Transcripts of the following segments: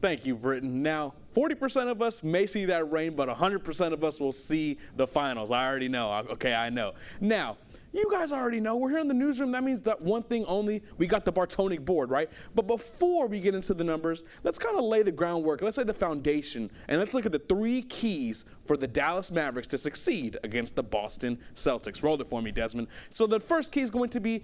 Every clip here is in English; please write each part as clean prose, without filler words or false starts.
Thank you, Britton. Now, 40% of us may see that rain, but 100% of us will see the finals. I already know. Okay, I know. Now, you guys already know we're here in the newsroom. That means that one thing only, we got the Bartonic board, right? But before we get into the numbers, let's kind of lay the groundwork. Let's lay the foundation, and let's look at the 3 keys for the Dallas Mavericks to succeed against the Boston Celtics. Roll it for me, Desmond. So the first key is going to be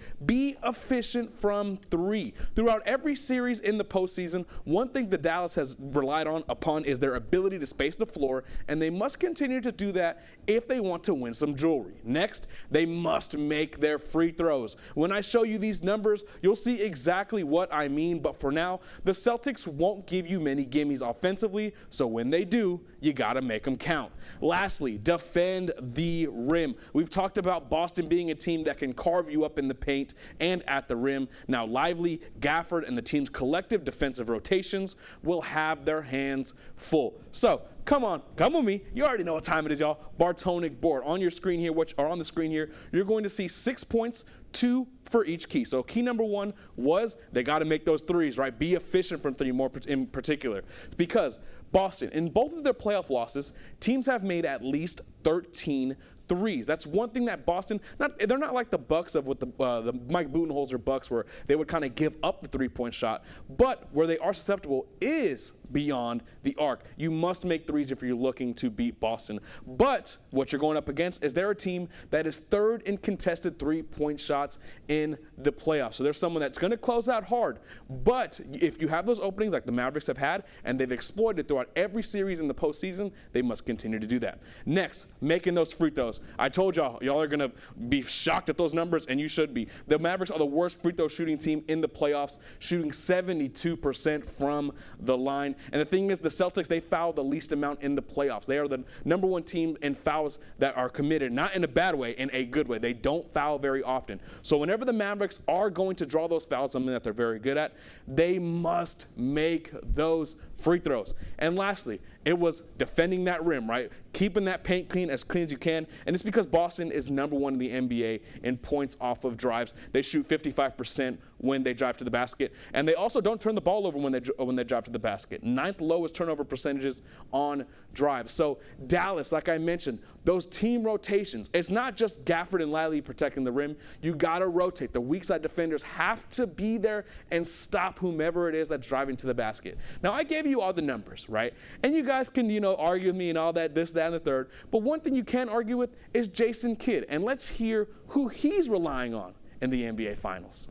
efficient from 3. Throughout every series in the postseason, one thing that Dallas has relied upon is their ability to space the floor, and they must continue to do that if they want to win some jewelry. Next, they must make their free throws. When I show you these numbers, you'll see exactly what I mean, but for now, the Celtics won't give you many gimmies offensively, so when they do, you gotta make them count. Lastly, defend the rim. We've talked about Boston being a team that can carve you up in the paint and at the rim. Now, Lively, Gafford, and the team's collective defensive rotations will have their hands full. So, come with me. You already know what time it is, y'all. Bartonic board on your screen here, on the screen here. You're going to see 6 points, 2 for each key. So key number 1 was they got to make those threes, right? Be efficient from 3 more in particular. Because Boston, in both of their playoff losses, teams have made at least 13 threes. That's one thing that Boston, they're not like the Bucks with the Mike Budenholzer Bucks where they would kind of give up the 3-point shot, but where they are susceptible is beyond the arc. You must make threes if you're looking to beat Boston. But what you're going up against is they're a team that is 3rd in contested 3-point shots in the playoffs. So there's someone that's going to close out hard. But if you have those openings like the Mavericks have had, and they've exploited throughout every series in the postseason, they must continue to do that. Next, making those free throws. I told y'all are going to be shocked at those numbers, and you should be. The Mavericks are the worst free throw shooting team in the playoffs, shooting 72% from the line. And the thing is, the Celtics, they foul the least amount in the playoffs. They are the number 1 team in fouls that are committed, not in a bad way, in a good way. They don't foul very often. So whenever the Mavericks are going to draw those fouls, something that they're very good at, they must make those free throws. And lastly, it was defending that rim, right? Keeping that paint clean as you can. And it's because Boston is number 1 in the NBA in points off of drives. They shoot 55% when they drive to the basket. And they also don't turn the ball over when they drive to the basket. 9th lowest turnover percentages on drives. So Dallas, like I mentioned, those team rotations, it's not just Gafford and Lively protecting the rim. You got to rotate. The weak side defenders have to be there and stop whomever it is that's driving to the basket. Now, I gave you all the numbers, right? And you guys can, argue with me and all that, this, that, and the third. But one thing you can argue with is Jason Kidd. And let's hear who he's relying on in the NBA Finals.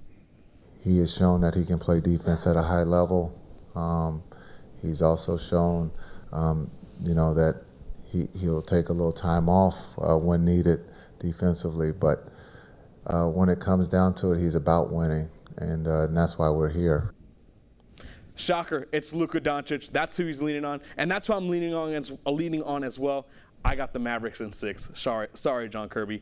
He has shown that he can play defense at a high level. He's also shown, that he'll take a little time off when needed defensively. But when it comes down to it, he's about winning, and that's why we're here. Shocker, it's Luka Doncic. That's who he's leaning on, and that's who I'm leaning on as well. I got the Mavericks in 6. Sorry, John Kirby.